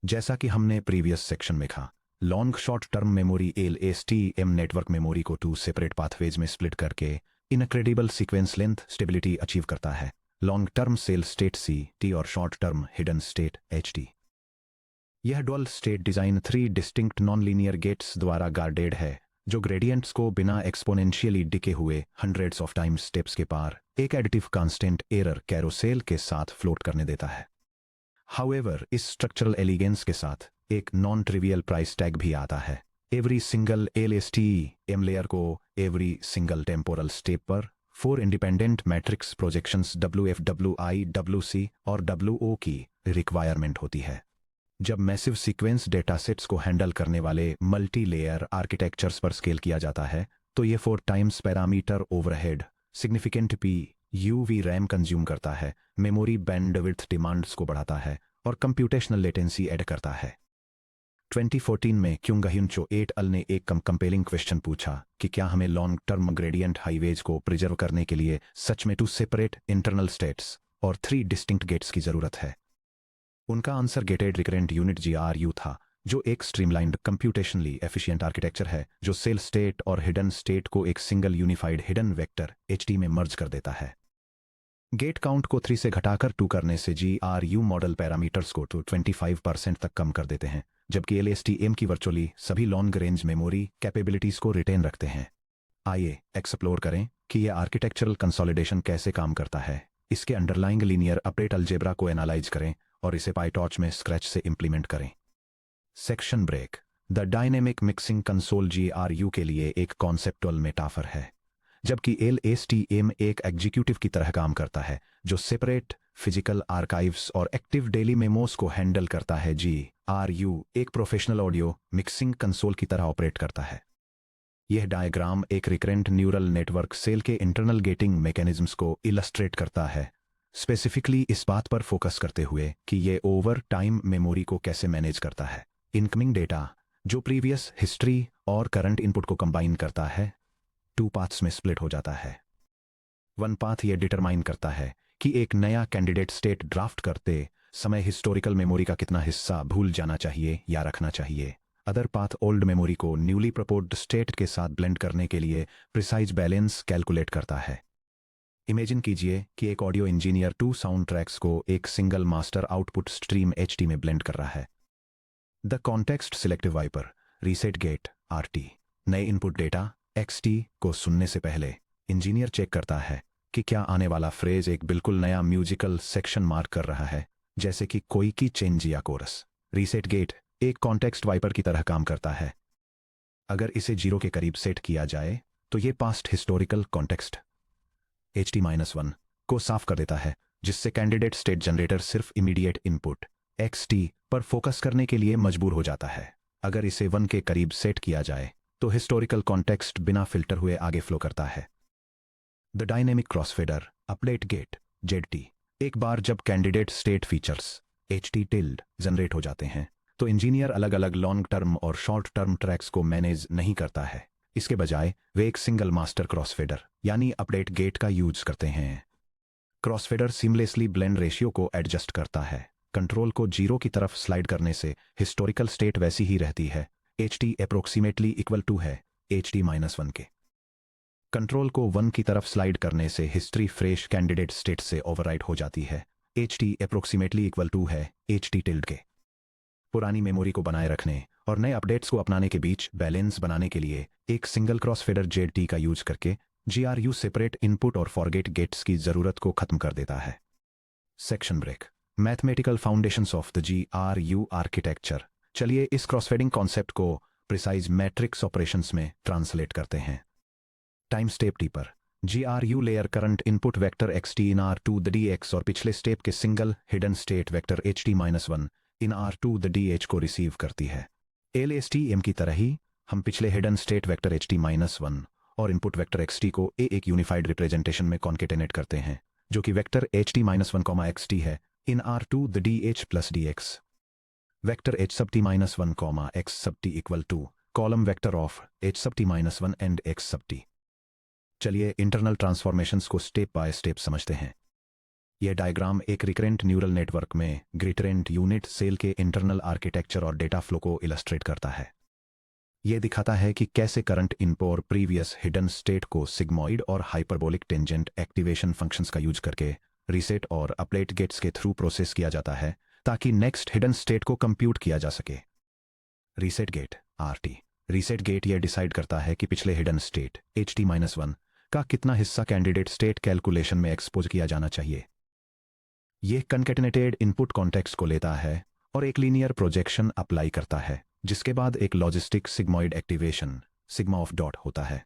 जैसा कि हमने प्रीवियस सेक्शन में कहा, long short term memory LSTM network memory को 2 सेपरेट पाथवेज में स्प्लिट करके incredible sequence length stability achieve करता है। Long term cell state CT और short term hidden state HT। यह dual state design 3 distinct non linear gates द्वारा guarded है, जो ग्रेडियंट्स को बिना एक्सपोनेंशियली डिके हुए हंड्रेड्स ऑफ टाइम्स स्टेप्स के पार एक एडिटिव कांस्टेंट एरर कैरोसेल के साथ फ्लोट करने देता है। हाउएवर, इस स्ट्रक्चरल एलिगेंस के साथ एक नॉन ट्रिवियल प्राइस टैग भी आता है। एवरी सिंगल LSTM लेयर को एवरी सिंगल टेम्पोरल स्टेप पर 4 independent matrix projections WF, WI, WC और WO की रिक्वायरमेंट होती है। जब मैसिव सीक्वेंस डेटासेट्स को हैंडल करने वाले मल्टी लेयर आर्किटेक्चर्स पर स्केल किया जाता है, तो ये 4 times parameter overhead significant PUV RAM consume करता है, मेमोरी बैंडविड्थ डिमांड्स को बढ़ाता है और कंप्यूटेशनल लेटेंसी ऐड करता है। 2014 में क्युंग-ह्युन चो एट अल ने एक कंपेलिंग क्वेश्चन पूछा कि क्या हमें लॉन्ग टर्म ग्रेडियंट हाईवेज को प्रिजर्व करने के लिए सच में 2 सेपरेट इंटरनल स्टेट्स और 3 डिस्टिंक्ट गेट्स की जरूरत है। उनका answer gated recurrent unit GRU था, जो एक स्ट्रीमलाइंड कंप्यूटेशनली एफिशिएंट आर्किटेक्चर है जो सेल स्टेट और हिडन स्टेट को एक single unified hidden vector HT में मर्ज कर देता है। गेट काउंट को 3 से घटाकर 2 करने से GRU मॉडल पैरामीटर्स को 25% तक कम कर देते हैं, जबकि LSTM की वर्चुअली सभी लॉन्ग रेंज मेमोरी कैपेबिलिटीज को रिटेन रखते हैं। आइए एक्सप्लोर करें कि यह आर्किटेक्चरल कंसोलिडेशन कैसे काम करता है। इसके अंडरलाइंग लीनियर अपडेट अलजेब्रा को एनालाइज करें और इसे पाईटॉर्च में स्क्रैच से इंप्लीमेंट करें। Section break. The dynamic mixing console GRU के लिए एक कॉन्सेप्टुअल मेटाफर है, जबकि LSTM एक एग्जीक्यूटिव की तरह काम करता है जो सेपरेट फिजिकल आर्काइव्स और एक्टिव डेली मेमोस को हैंडल करता है। GRU एक प्रोफेशनल ऑडियो मिक्सिंग कंसोल की तरह ऑपरेट करता है। यह डायग्राम एक रिकरेंट न्यूरल नेटवर्क सेल के इंटरनल गेटिंग मैकेनिज्म्स को इलस्ट्रेट करता है, स्पेसिफिकली इस बात पर फोकस करते हुए कि यह ओवर टाइम मेमोरी को कैसे मैनेज करता है। इनकमिंग डेटा, जो प्रीवियस हिस्ट्री और करंट इनपुट को कंबाइन करता है, 2 पाथ्स में स्प्लिट हो जाता है। 1 पाथ यह डिटरमाइन करता है कि एक नया कैंडिडेट स्टेट ड्राफ्ट करते समय हिस्टोरिकल मेमोरी का कितना हिस्सा भूल जाना चाहिए या रखना चाहिए। अदर पाथ ओल्ड मेमोरी को न्यूली प्रपोज्ड स्टेट के साथ ब्लेंड करने के लिए प्रिसाइज बैलेंस कैलकुलेट करता है। इमेजिन कीजिए कि एक ऑडियो इंजीनियर 2 साउंड ट्रैक्स को एक single master output stream HT में ब्लेंड कर रहा है। The context selective wiper reset gate RT नए इनपुट डेटा XT को सुनने से पहले इंजीनियर चेक करता है कि क्या आने वाला फ्रेज एक बिल्कुल नया म्यूजिकल सेक्शन मार्क कर रहा है, जैसे कि कोई की चेंज या कोरस। रीसेट गेट एक कॉन्टेक्स्ट वाइपर की तरह काम करता है। अगर इसे 0 के करीब सेट किया जाए तो ये पास्ट हिस्टोरिकल कॉन्टेक्स्ट HT-1 को साफ कर देता है, जिससे कैंडिडेट स्टेट जनरेटर सिर्फ इमीडिएट इनपुट XT पर फोकस करने के लिए मजबूर हो जाता है। अगर इसे 1 के करीब सेट किया जाए तो हिस्टोरिकल कॉन्टेक्स्ट बिना फिल्टर हुए आगे फ्लो करता है। The dynamic crossfader update gate ZT एक बार जब candidate state features HT tilde generate हो जाते हैं, तो इंजीनियर अलग अलग लॉन्ग टर्म और शॉर्ट टर्म ट्रैक्स को मैनेज नहीं करता है। इसके बजाय वे एक सिंगल मास्टर क्रॉसफेडर यानी अपडेट गेट का यूज करते हैं। क्रॉसफेडर सीमलेसली ब्लेंड रेशियो को एडजस्ट करता है। कंट्रोल को 0 की तरफ स्लाइड करने से हिस्टोरिकल स्टेट वैसी ही रहती है। HT अप्रोक्सीमेटली इक्वल टू है HT-1 के। कंट्रोल को 1 की तरफ स्लाइड करने से हिस्ट्री फ्रेश कैंडिडेट स्टेट से ओवरराइट हो जाती है। HT अप्रोक्सीमेटली इक्वल टू है HT टिल्ड के। पुरानी मेमोरी को बनाए रखने और नए अपडेट्स को अपनाने के बीच बैलेंस बनाने के लिए एक सिंगल क्रॉसफेडर ZT का यूज करके GRU सेपरेट इनपुट और फॉरगेट गेट्स की जरूरत को खत्म कर देता है। Section break. Mathematical foundations of the GRU architecture. चलिए इस क्रॉसफेडिंग कॉन्सेप्ट को प्रिसाइज मैट्रिक्स ऑपरेशंस में ट्रांसलेट करते हैं। टाइम स्टेप टी पर GRU layer current input vector XT in R2 the DX और पिछले स्टेप के single hidden state vector HT-1 in R2 the DH को रिसीव करती है। LSTM की तरह ही हम पिछले हिडन स्टेट वेक्टर HT-1 और इनपुट वेक्टर XT को एक यूनिफाइड रिप्रेजेंटेशन में कॉन्केटेनेट करते हैं, जो कि वेक्टर HT-1, XT है in R2 the DH plus DX। Vector H sub T-1, X sub T equal to column vector of H sub T-1 and X sub T। चलिए internal transformations को step by step समझते हैं। यह diagram एक recurrent neural network में gated recurrent unit cell के internal architecture और data flow को इलस्ट्रेट करता है। यह दिखाता है कि कैसे करंट इनपो और प्रीवियस हिडन स्टेट को सिग्मॉइड और हाइपरबोलिक टेंजेंट एक्टिवेशन फंक्शंस का यूज करके रीसेट और अपडेट गेट्स के थ्रू प्रोसेस किया जाता है ताकि नेक्स्ट हिडन स्टेट को कंप्यूट किया जा सके। Reset gate RT. Reset gate यह डिसाइड करता है कि पिछले हिडन स्टेट HT-1 का कितना हिस्सा कैंडिडेट स्टेट कैलकुलेशन में एक्सपोज किया जाना चाहिए। यह कनकैटिनेटेड इनपुट कॉन्टेक्स्ट को लेता है और एक लीनियर प्रोजेक्शन अप्लाई करता है, जिसके बाद एक logistic sigmoid activation sigma of dot होता है।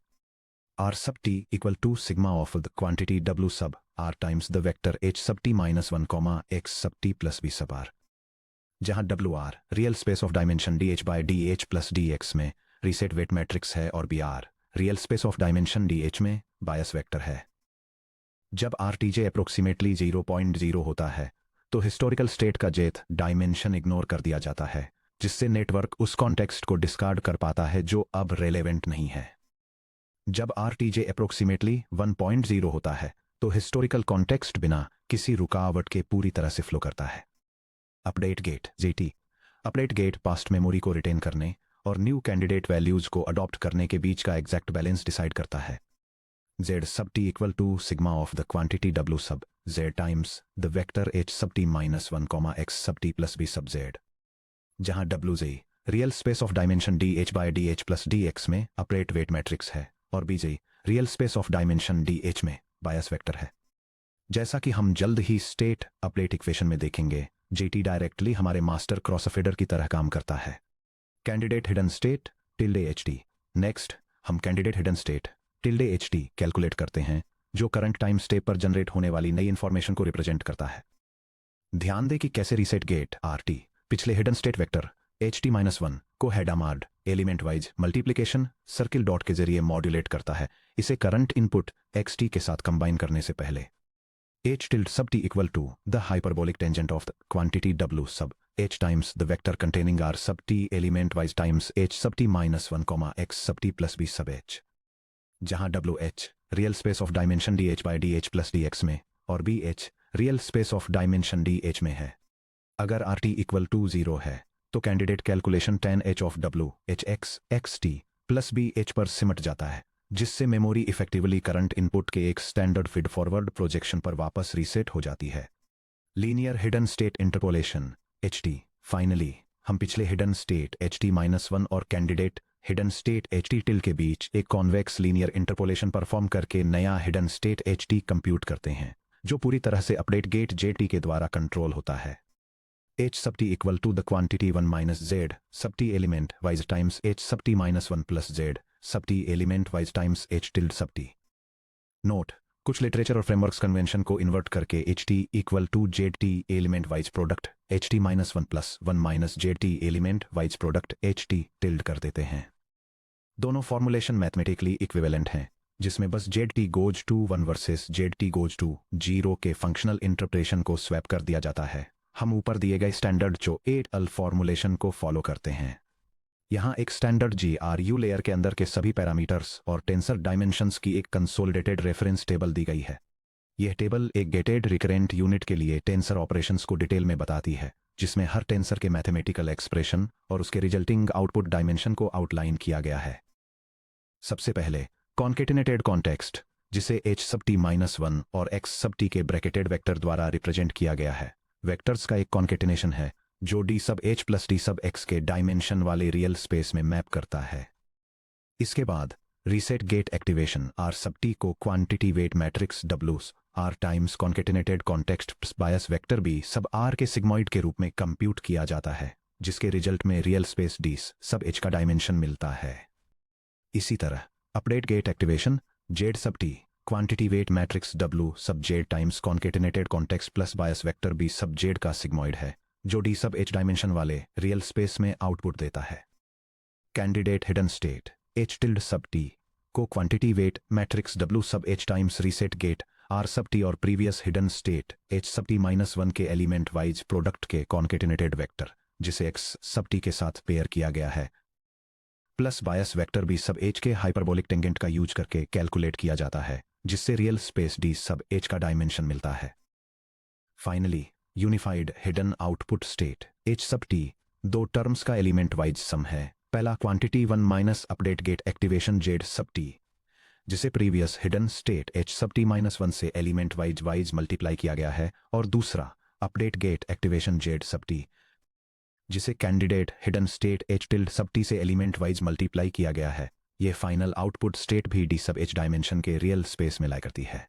R sub t equal to sigma of the quantity W sub R times the vector H sub t minus 1 comma X sub t plus B sub R, जहां WR real space of dimension DH by DH plus DX में reset weight matrix है और BR real space of dimension DH में बायस vector है। जब RTJ approximately 0.0 होता है तो हिस्टोरिकल स्टेट का जेथ डायमेंशन इग्नोर कर दिया जाता है, जिससे नेटवर्क उस कॉन्टेक्स्ट को डिस्कार्ड कर पाता है जो अब रेलेवेंट नहीं है। जब RTJ अप्रोक्सीमेटली 1.0 होता है तो हिस्टोरिकल कॉन्टेक्स्ट बिना किसी रुकावट के पूरी तरह से फ्लो करता है। Update gate JT। Update gate past memory को रिटेन करने और न्यू कैंडिडेट वैल्यूज को अडॉप्ट करने के बीच का एग्जैक्ट बैलेंस डिसाइड करता है। Z sub t equal to sigma of the quantity W sub Z times the vector H sub t minus 1 comma X sub t plus B sub Z, जहां WZ real space of dimension DH by DH plus DX में update weight matrix है और BJ real space of dimension DH में बायस vector है। जैसा कि हम जल्द ही स्टेट अपडेट इक्वेशन में देखेंगे, JT डायरेक्टली हमारे मास्टर क्रॉसफेडर की तरह काम करता है। Candidate hidden state tilde HT। Next हम candidate hidden state tilde HT calculate करते हैं, जो करंट टाइम स्टेप पर जनरेट होने वाली नई इंफॉर्मेशन को रिप्रेजेंट करता है। ध्यान दें कि कैसे रीसेट गेट RT पिछले हिडन स्टेट वेक्टर HT-1 को Hadamard element wise multiplication circle dot के जरिए मॉड्यूलेट करता है, इसे करंट इनपुट XT के साथ कंबाइन करने से पहले। H tilde sub t equal to the hyperbolic tangent of the quantity W sub H times the vector containing R sub t element wise times H sub t minus 1 comma X sub t plus B sub H, जहां WH real space of dimension DH by DH plus DX में और BH real space of dimension DH में है। अगर RT equal to 0 है तो candidate calculation 10H of W HX XT plus BH पर सिमट जाता है, जिससे मेमोरी इफेक्टिवली करंट इनपुट के एक स्टैंडर्ड फीड फॉरवर्ड प्रोजेक्शन पर वापस रीसेट हो जाती है। Linear hidden state interpolation HT। Finally हम पिछले हिडन स्टेट HT-1 और candidate hidden state HT till के बीच एक कॉन्वेक्स लीनियर इंटरपोलेशन परफॉर्म करके नया हिडन स्टेट HT कंप्यूट करते हैं, जो पूरी तरह से अपडेट गेट JT के द्वारा कंट्रोल होता है। H sub t equal to the quantity 1 minus Z sub t element wise times H sub t minus 1 plus Z sub t element wise times H tilde sub t। Note, कुछ literature और frameworks convention को invert करके HT equal to ZT element wise product HT-1 plus 1 minus ZT element wise product HT tilde कर देते हैं। दोनों formulation mathematically equivalent हैं, जिसमें बस ZT goes to 1 versus ZT goes to 0 के फंक्शनल इंटरप्रेशन को स्वैप कर दिया जाता है। हम ऊपर दिए गए स्टैंडर्ड जो8L फॉर्मुलेशन को फॉलो करते हैं। यहाँ एक स्टैंडर्ड GRU लेयर के अंदर के सभी पैरामीटर्स और टेंसर डायमेंशंस की एक कंसोलिडेटेड रेफरेंस टेबल दी गई है। यह टेबल एक गेटेड रिकरेंट यूनिट के लिए टेंसर ऑपरेशंस को डिटेल में बताती है, जिसमें हर टेंसर के मैथमेटिकल एक्सप्रेशन और उसके रिजल्टिंग आउटपुट डायमेंशन को आउटलाइन किया गया है। सबसे पहले कॉन्केटिनेटेड कॉन्टेक्स्ट, जिसे H sub t-1 और X sub t के ब्रैकेटेड वेक्टर द्वारा रिप्रेजेंट किया गया है, वेक्टर्स का एक कॉन्केटिनेशन है जो D sub H plus D sub X के डायमेंशन वाले रियल स्पेस में मैप करता है। इसके बाद reset gate activation R sub t को quantity weight matrix W R times concatenated context bias vector B sub R के सिग्मॉइड के रूप में कंप्यूट किया जाता है, जिसके रिजल्ट में real space D sub H का डायमेंशन मिलता है। इसी तरह update gate activation Z sub t quantity weight matrix W sub Z times concatenated context plus bias vector B sub Z का सिग्मॉइड है, जो D sub H डायमेंशन वाले real space में आउटपुट देता है। Candidate hidden state H tilde sub t को quantity weight matrix W sub H times reset gate R sub t और previous hidden state H sub t-1 के element wise product के कॉन्केटिनेटेड vector, जिसे X sub t के साथ pair किया गया है, plus bias vector B sub H के हाइपरबोलिक टेंजेंट का यूज करके कैलकुलेट किया जाता है, जिससे real space D sub H का डायमेंशन मिलता है। Finally unified hidden output state H sub T दो टर्म्स का एलिमेंट वाइज सम है। पहला quantity 1 minus update gate activation Z sub T, जिसे previous hidden state H sub T -1 से element wise multiply किया गया है, और दूसरा update gate activation Z sub T, जिसे candidate hidden state H tilde सब टी से एलिमेंट वाइज मल्टीप्लाई किया गया है। ये फाइनल आउटपुट स्टेट भी डी सब एच डायमेंशन के रियल स्पेस में लाई करती है।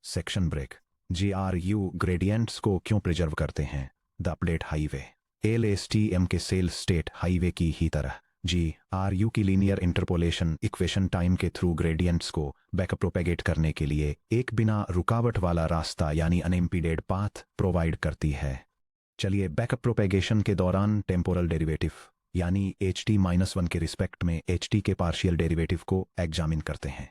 Section break. GRU ग्रेडियंट्स को क्यों प्रिजर्व करते हैं? द अपडेट हाईवे LSTM के सेल स्टेट हाईवे की ही तरह GRU की लीनियर इंटरपोलेशन इक्वेशन टाइम के थ्रू ग्रेडियंट्स को बैकअप प्रोपेगेट करने के लिए एक बिना रुकावट वाला रास्ता यानी अनइम्पीडेड पाथ प्रोवाइड करती है। चलिए बैकअप प्रोपेगेशन के दौरान टेम्पोरल डेरिवेटिव यानी HT-1 के रिस्पेक्ट में HT के पार्शियल डेरिवेटिव को एग्जामिन करते हैं।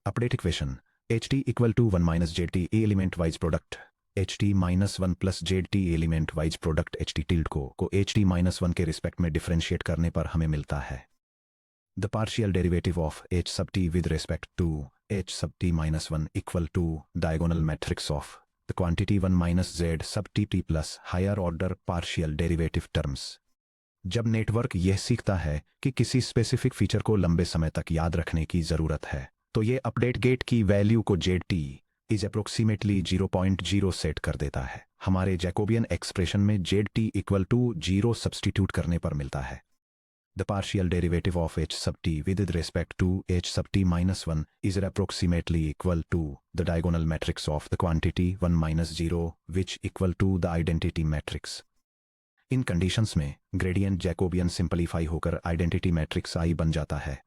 Update equation HT equal to 1 minus JT element wise product HT-1 plus JT element wise product HT tilde को HT-1 के रिस्पेक्ट में डिफरेंशिएट करने पर हमें मिलता है the partial derivative of H sub T with respect to H sub T-1 equal to diagonal matrix of the quantity 1 minus z sub tt plus higher order partial derivative terms। जब network यह सीखता है कि किसी specific feature को लंबे समय तक याद रखने की जरूरत है, तो ये अपडेट गेट की वैल्यू को zt इज अप्रोक्सीमेटली 0.0 सेट कर देता है। हमारे जैकोबियन एक्सप्रेशन में zt इक्वल टू 0 सब्स्टिट्यूट करने पर मिलता है the partial derivative of H sub t with respect to H sub T-1 is approximately equal to the diagonal matrix of the quantity 1 minus 0 which equal to the identity matrix। In conditions में gradient Jacobian simplify होकर identity matrix I बन जाता है।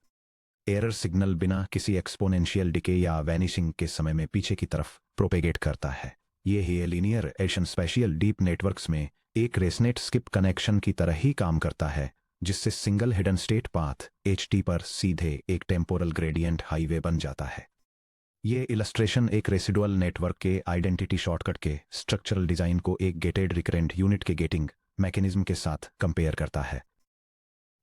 Error signal बिना किसी exponential decay या vanishing के समय में पीछे की तरफ प्रोपेगेट करता है। ये ही linear addition special deep networks में एक रेसनेट स्किप कनेक्शन की तरह ही काम करता है, जिससे single hidden state path HT पर सीधे एक टेम्पोरल ग्रेडियंट हाईवे बन जाता है। ये इलस्ट्रेशन एक रेसिडुअल नेटवर्क के आइडेंटिटी शॉर्टकट के स्ट्रक्चरल डिजाइन को एक गेटेड रिकरेंट यूनिट के गेटिंग मैकेनिज्म के साथ कंपेयर करता है।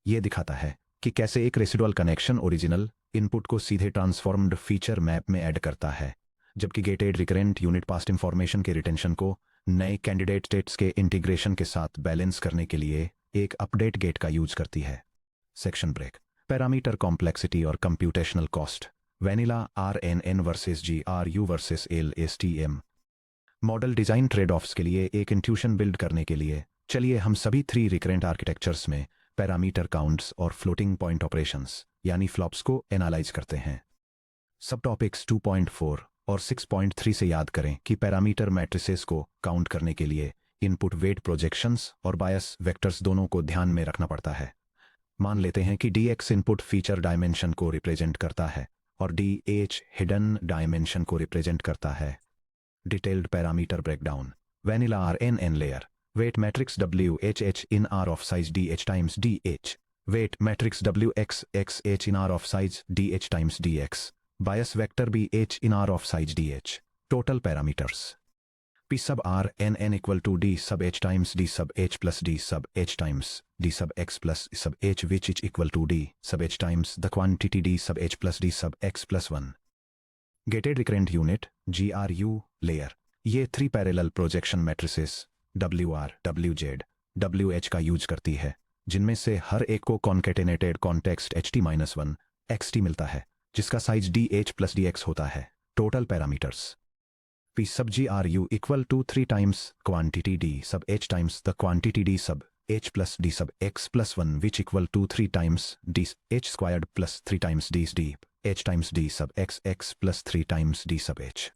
ये दिखाता है कि कैसे एक रेसिडुअल कनेक्शन ओरिजिनल इनपुट को सीधे ट्रांसफॉर्म्ड फीचर मैप में ऐड करता है, जबकि gated recurrent unit past information के रिटेंशन को नए कैंडिडेट स्टेट्स के इंटीग्रेशन के साथ बैलेंस करने के लिए एक अपडेट गेट का यूज करती है। Section break. पैरामीटर कॉम्प्लेक्सिटी और computational cost. Vanilla RNN versus GRU versus LSTM। Model design trade offs के लिए एक इंट्यूशन बिल्ड करने के लिए चलिए हम सभी 3 रिकरेंट आर्किटेक्चर्स में पैरामीटर काउंट्स और फ्लोटिंग पॉइंट ऑपरेशंस यानी फ्लॉप्स को एनालाइज करते हैं। सब टॉपिक्स 2.4 और 6.3 से याद करें कि पैरामीटर मैट्रिसेस को काउंट करने के लिए इनपुट वेट प्रोजेक्शंस और बायस वेक्टर्स दोनों को ध्यान में रखना पड़ता है। मान लेते हैं कि dx इनपुट फीचर डायमेंशन को रिप्रेजेंट करता है और dh हिडन डायमेंशन को रिप्रेजेंट करता है। Detailed parameter breakdown. Vanilla RNN layer. Weight matrix WHH in R of size DH times DH। Weight matrix WXXH in R of size DH times DX। Bias vector BH in R of size DH। Total parameters P sub RNN equal to D sub H times D sub H plus D sub H times D sub X plus sub H which is equal to D sub H times the quantity D sub H plus D sub X plus 1। Gated recurrent unit GRU layer ये 3 parallel projection matrices WR, WZ, WH का use करती है, जिनमें से हर एक को concatenated context HT-1 XT मिलता है, जिसका साइज DH plus DX होता है। Total parameters P sub GRU equal to 3 times quantity D sub H times the quantity D sub H plus D sub X plus 1 which equal to 3 times D H squared plus 3 times D H times D sub X X plus 3 times D sub H।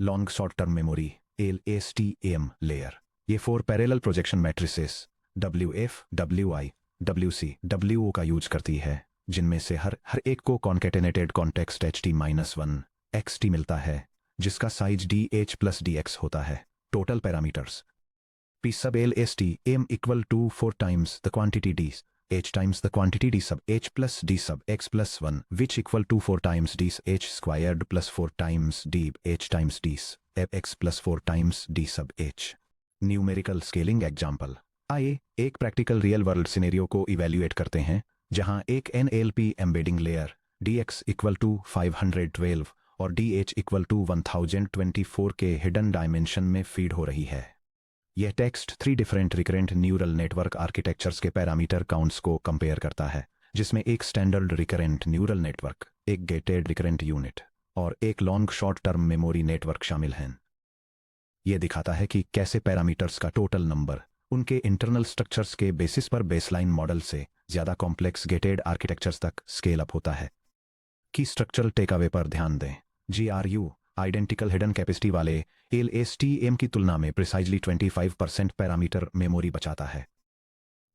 Long short term memory LSTM layer ये 4 parallel projection matrices WF, WI, WC, WO का use करती है, जिनमें से हर एक को concatenated context HT-1 XT मिलता है, जिसका साइज DH plus DX होता है। Total parameters P sub LSTM equal to 4 times the quantity D H times the quantity D sub H plus D sub X plus 1 which equal to 4 times D H squared plus 4 times D H times D X plus 4 times D sub H। Numerical scaling example. आइए एक practical real world scenario को evaluate करते हैं, जहां एक NLP embedding layer DX equal to 512 और DH equal to 1024 के hidden dimension में फीड हो रही है। यह text 3 different recurrent neural network architectures के पैरामीटर काउंट्स को कंपेयर करता है, जिसमें एक स्टैंडर्ड रिकरेंट न्यूरल नेटवर्क, एक गेटेड रिकरेंट यूनिट और एक long short term memory network शामिल हैं। यह दिखाता है कि कैसे पैरामीटर्स का टोटल नंबर उनके इंटरनल स्ट्रक्चर्स के बेसिस पर बेसलाइन मॉडल से ज़्यादा कॉम्प्लेक्स गेटेड आर्किटेक्चर्स तक स्केल अप होता है। की स्ट्रक्चरल टेकअवे पर ध्यान दें। GRU आइडेंटिकल हिडन कैपेसिटी वाले LSTM की तुलना में प्रिसाइजली 25% पैरामीटर मेमोरी बचाता है।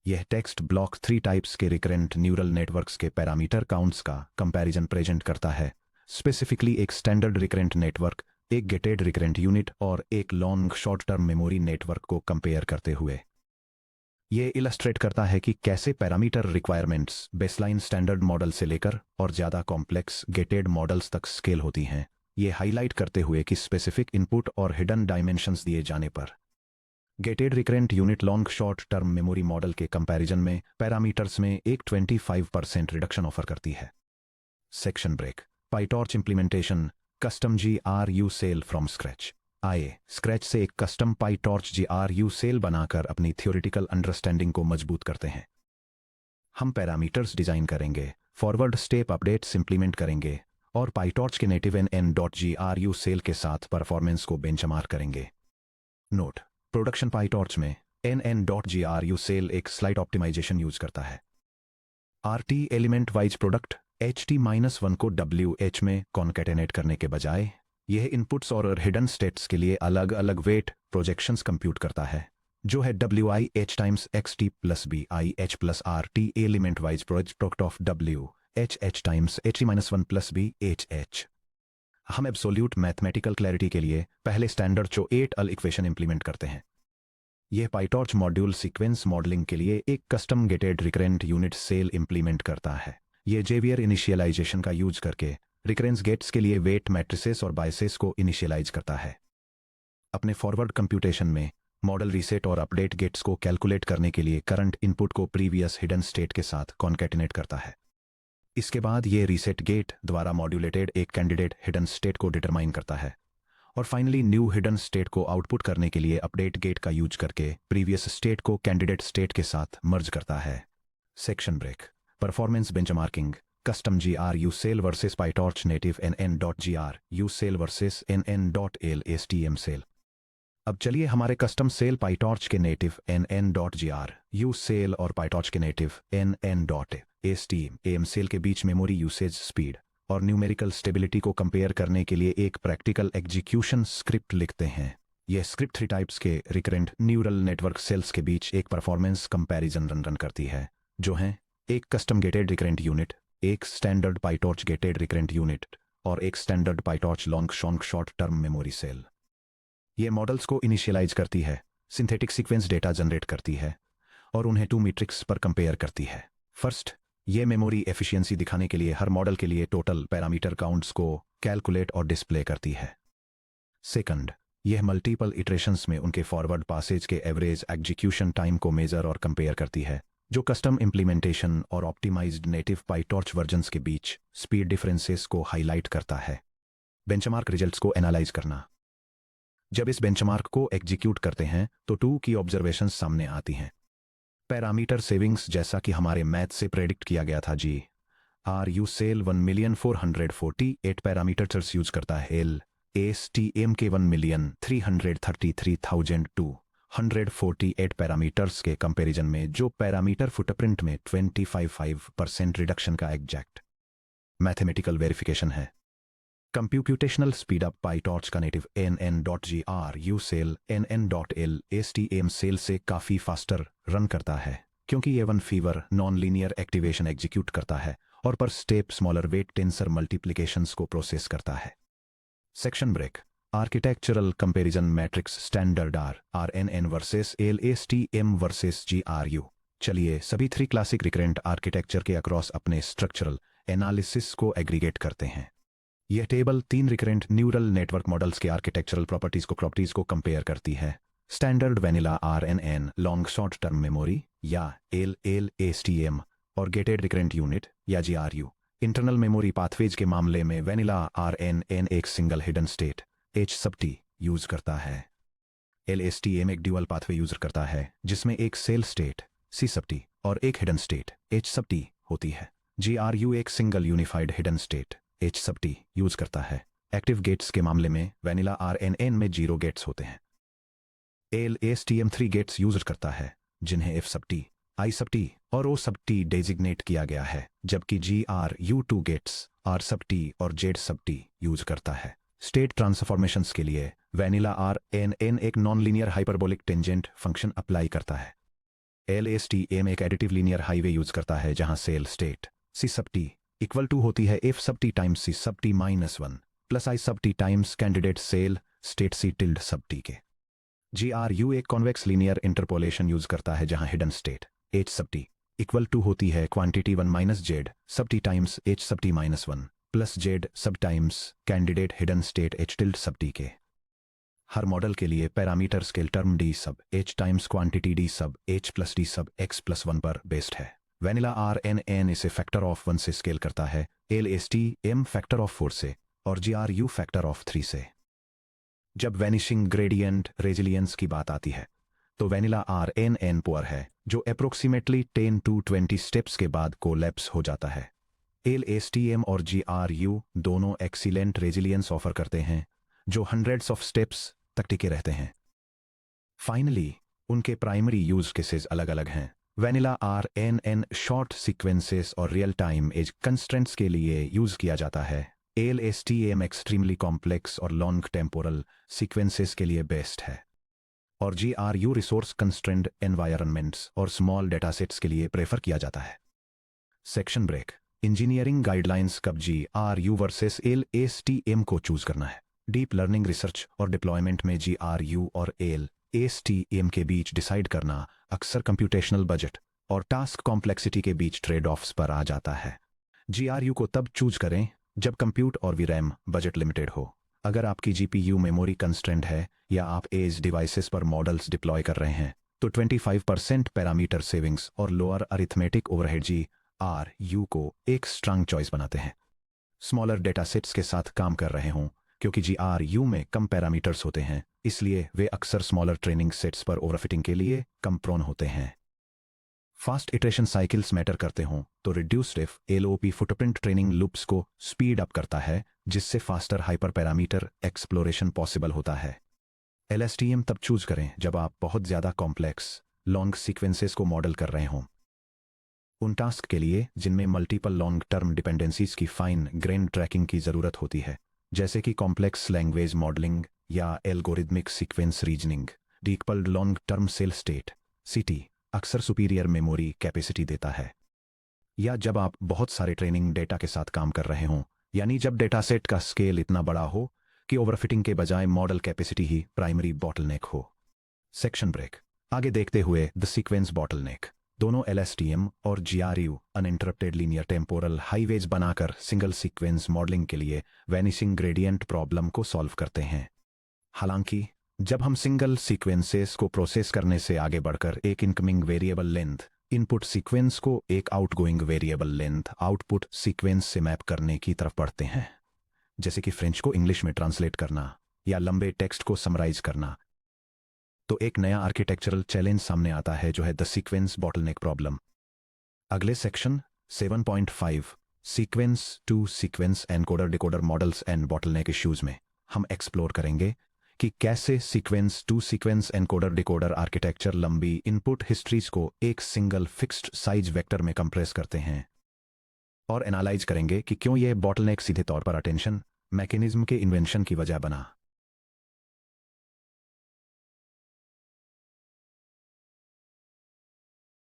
यह टेक्स्ट ब्लॉक 3 टाइप्स के रिकरेंट न्यूरल नेटवर्क्स के पैरामीटर काउंट्स का कंपैरिजन प्रेजेंट करता है, स्पेसिफिकली एक स्टैंडर्ड रिकरेंट नेटवर्क, एक गेटेड रिकरेंट यूनिट और एक long short term memory network को कंपेयर करते हुए। यह इलस्ट्रेट करता है कि कैसे parameter requirements baseline standard model से लेकर और ज़्यादा कॉम्प्लेक्स गेटेड मॉडल्स तक स्केल होती हैं, ये हाईलाइट करते हुए कि स्पेसिफिक इनपुट और हिडन डायमेंशंस दिए जाने पर gated recurrent unit long short term memory model के कंपैरिजन में पैरामीटर्स में एक 25% रिडक्शन ऑफर करती है। Section break. PyTorch implementation custom GRU cell from scratch. आइए स्क्रैच से एक कस्टम पाइटॉर्च GRU सेल बनाकर अपनी थ्योरेटिकल अंडरस्टैंडिंग को मजबूत करते हैं। हम पैरामीटर्स डिजाइन करेंगे, फॉरवर्ड स्टेप अपडेट्स इंप्लीमेंट करेंगे और पाइटॉर्च के नेटिव NN.GRU सेल के साथ परफॉर्मेंस को बेंचमार्क करेंगे। नोट: प्रोडक्शन पाइटॉर्च में NN.GRU सेल एक स्लाइड ऑप्टिमाइजेशन यूज करता है। RT element wise product HT-1 को WH में कॉन्केटेनेट करने के बजाय यह इनपुट्स और हिडन स्टेट्स के लिए अलग अलग वेट प्रोजेक्शंस कंप्यूट करता है, जो है WIH times XT plus BIH plus RT element wise product of WHH times HT-1 plus BHH। हम एब्सोल्यूट मैथमेटिकल क्लैरिटी के लिए पहले स्टैंडर्ड चो 8 अल इक्वेशन इंप्लीमेंट करते हैं। यह पाइटॉर्च मॉड्यूल सीक्वेंस मॉडलिंग के लिए एक custom gated recurrent unit cell implement करता है। यह जेवियर इनिशियलाइजेशन का यूज करके रिकरेंस गेट्स के लिए वेट मैट्रिसेस और बायसेस को इनिशियलाइज करता है। अपने फॉरवर्ड कंप्यूटेशन में मॉडल रीसेट और अपडेट गेट्स को कैलकुलेट करने के लिए करंट इनपुट को प्रीवियस हिडन स्टेट के साथ कॉन्केटिनेट करता है। इसके बाद यह रीसेट गेट द्वारा मॉड्यूलेटेड एक कैंडिडेट हिडन स्टेट को डिटरमाइन करता है और फाइनली न्यू हिडन स्टेट को आउटपुट करने के लिए अपडेट गेट का यूज करके प्रीवियस स्टेट को कैंडिडेट स्टेट के साथ मर्ज करता है। Section break. Performance benchmarking custom GRU cell versus PyTorch native NN.GRU cell versus NN.LSTM cell. अब चलिए हमारे कस्टम सेल पाइटॉर्च के नेटिव NN.GRU सेल और पाइटॉर्च के नेटिव NN.STM सेल के बीच मेमोरी यूसेज स्पीड और न्यूमेरिकल स्टेबिलिटी को कंपेयर करने के लिए एक प्रैक्टिकल एग्जीक्यूशन स्क्रिप्ट लिखते हैं। यह स्क्रिप्ट 3 टाइप्स के रिकरेंट न्यूरल नेटवर्क सेल्स के बीच एक परफॉर्मेंस कंपैरिजन रन करती है, जो हैं एक कस्टम गेटेड रिकरेंट यूनिट, एक standard PyTorch gated recurrent unit और एक standard PyTorch long short term memory cell. ये मॉडल्स को इनिशियलाइज करती है, सिंथेटिक सीक्वेंस डेटा जनरेट करती है और उन्हें 2 मैट्रिक्स पर कंपेयर करती है। फर्स्ट, ये मेमोरी एफिशिएंसी दिखाने के लिए हर मॉडल के लिए टोटल पैरामीटर काउंट्स को कैलकुलेट और डिस्प्ले करती है। सेकंड, यह मल्टीपल इटरेशंस में उनके फॉरवर्ड पासेज के एवरेज एग्जीक्यूशन टाइम को मेजर और कंपेयर करती है, जो कस्टम इंप्लीमेंटेशन और ऑप्टिमाइज्ड नेटिव पाइटॉर्च वर्जन्स के बीच स्पीड डिफरेंसेस को हाईलाइट करता है। बेंचमार्क रिजल्ट्स को एनालाइज करना। जब इस बेंचमार्क को एग्जीक्यूट करते हैं तो 2 की ऑब्जर्वेशंस सामने आती हैं। पैरामीटर सेविंग्स, जैसा कि हमारे मैथ से प्रेडिक्ट किया गया था, GRU सेल 1,448 पैरामीटर्स यूज करता है। LSTM के 1,333,248 पैरामीटर्स के कंपैरिजन में, जो पैरामीटर फुटप्रिंट में 25% रिडक्शन का एग्जैक्ट मैथमेटिकल वेरिफिकेशन है। कंप्यूटेशनल स्पीड अप पाइटॉर्च का native NN.GRU cell NN.LSTM cell से काफ़ी फास्टर रन करता है, क्योंकि ये 1 fewer non linear activation execute करता है और per step smaller weight tensor multiplications को प्रोसेस करता है। Section break. Architectural comparison matrix standard RNN versus LSTM versus GRU। चलिए सभी 3 क्लासिक रिकरेंट आर्किटेक्चर के अक्रॉस अपने स्ट्रक्चरल एनालिसिस को एग्रीगेट करते हैं। यह table 3 recurrent neural network models के आर्किटेक्चरल प्रॉपर्टीज को कंपेयर करती है। Standard vanilla RNN long short term memory या LSTM और गेटेड रिकरेंट यूनिट या GRU इंटरनल मेमोरी पाथवेज के मामले में वैनिला RNN एक single hidden state H sub T use करता है। LSTM एक ड्यूअल पाथवे यूज करता है जिसमें एक cell state C sub T और एक hidden state H sub T होती है। GRU एक single unified hidden state H sub T use करता है। एक्टिव गेट्स के मामले में वैनिला RNN में 0 गेट्स होते हैं। LSTM 3 गेट्स यूज करता है जिन्हें F sub T, I sub T और O सब T डेजिग्नेट किया गया है, जबकि GRU 2 गेट्स R सब T और Z सब T यूज करता है। स्टेट ट्रांसफॉर्मेशंस के लिए वैनिला RNN एक non linear hyperbolic tangent function apply करता है। LSTM एक एडिटिव लीनियर हाईवे यूज करता है जहां cell state C sub T equal to होती है F sub T times C sub T -1 plus I sub T times candidate cell state C tilde sub T के। GRU एक convex linear interpolation use करता है जहां hidden state H sub T equal to होती है quantity 1 minus Z sub T times H sub T -1 plus Z sub times candidate hidden state H tilde sub T के। हर model के लिए parameter scale term D सब H times quantity D सब H plus D सब X plus 1 पर based है। Vanilla RNN इसे factor of 1 से स्केल करता है, LSTM फैक्टर ऑफ 4 से और GRU फैक्टर ऑफ 3 से। जब वैनिशिंग ग्रेडियंट रेजिलियंस की बात आती है तो वैनिला RNN पुअर है जो अप्रोक्सीमेटली 10 to 20 स्टेप्स के बाद कोलैप्स हो जाता है। LSTM और GRU दोनों एक्सीलेंट रेजिलियंस ऑफर करते हैं जो हंड्रेड्स ऑफ स्टेप्स तक टिके रहते हैं। फाइनली उनके प्राइमरी यूज केसेस अलग अलग हैं। वैनिला RNN शॉर्ट सीक्वेंसेस और रियल टाइम एज कंस्ट्रेंट्स के लिए यूज किया जाता है। LSTM एक्सट्रीमली कॉम्प्लेक्स और लॉन्ग टेम्पोरल सीक्वेंसेस के लिए बेस्ट है और GRU रिसोर्स कंस्ट्रेंड एनवायरनमेंट्स और स्मॉल डेटासेट्स के लिए प्रेफर किया जाता है। Section break. इंजीनियरिंग गाइडलाइंस कब GRU वर्सेस LSTM को चूज करना है। डीप लर्निंग रिसर्च और डिप्लॉयमेंट में GRU और LSTM के बीच डिसाइड करना अक्सर कंप्यूटेशनल बजट और टास्क कॉम्प्लेक्सिटी के बीच ट्रेड ऑफ्स पर आ जाता है। GRU को तब चूज करें जब कंप्यूट और VRAM बजट लिमिटेड हो। अगर आपकी GPU मेमोरी कंस्ट्रेंट है या आप एज डिवाइसेस पर मॉडल्स डिप्लॉय कर रहे हैं तो 25% पैरामीटर सेविंग्स और लोअर अरिथमेटिक ओवरहेड GRU को एक स्ट्रांग चॉइस बनाते हैं। स्मॉलर डेटासेट्स के साथ काम कर रहे हों क्योंकि GRU में कम पैरामीटर्स होते हैं, इसलिए वे अक्सर स्मॉलर ट्रेनिंग सेट्स पर ओवरफिटिंग के लिए कम प्रोन होते हैं। फास्ट इटरेशन साइकिल्स मैटर करते हों तो reduced if LOP footprint training loops को स्पीड अप करता है जिससे faster hyper parameter exploration possible होता है। LSTM तब चूज करें जब आप बहुत ज्यादा कॉम्प्लेक्स लॉन्ग सीक्वेंसेस को मॉडल कर रहे हों। उन टास्क के लिए जिनमें मल्टीपल लॉन्ग टर्म डिपेंडेंसीज की फाइन ग्रेन ट्रैकिंग की जरूरत होती है, जैसे कि कॉम्प्लेक्स लैंग्वेज मॉडलिंग या algorithmic sequence reasoning. Decoupled long term cell state CT अक्सर सुपीरियर मेमोरी कैपेसिटी देता है। या जब आप बहुत सारे ट्रेनिंग डेटा के साथ काम कर रहे हों, यानी जब डेटासेट का स्केल इतना बड़ा हो कि ओवरफिटिंग के बजाय मॉडल कैपेसिटी ही प्राइमरी बॉटलनेक हो। Section break. आगे देखते हुए द सीक्वेंस बॉटलनेक। दोनों LSTM और GRU uninterrupted linear temporal highways बनाकर सिंगल सीक्वेंस मॉडलिंग के लिए वैनिशिंग ग्रेडियंट प्रॉब्लम को सॉल्व करते हैं। हालांकि जब हम सिंगल सीक्वेंसेस को प्रोसेस करने से आगे बढ़कर एक incoming variable length input sequence को एक outgoing variable length output sequence से मैप करने की तरफ बढ़ते हैं, जैसे कि फ्रेंच को इंग्लिश में ट्रांसलेट करना या लंबे टेक्स्ट को समराइज करना, तो एक नया आर्किटेक्चरल चैलेंज सामने आता है जो है द सीक्वेंस बॉटलनेक प्रॉब्लम। अगले section 7.5 sequence to sequence encoder decoder models and bottleneck issues में हम एक्सप्लोर करेंगे कि कैसे sequence to sequence encoder decoder architecture लंबी इनपुट हिस्ट्रीज को एक सिंगल फिक्स्ड साइज वेक्टर में कंप्रेस करते हैं, और एनालाइज करेंगे कि क्यों यह बॉटलनेक सीधे तौर पर अटेंशन मैकेनिज्म के इन्वेंशन की वजह बना।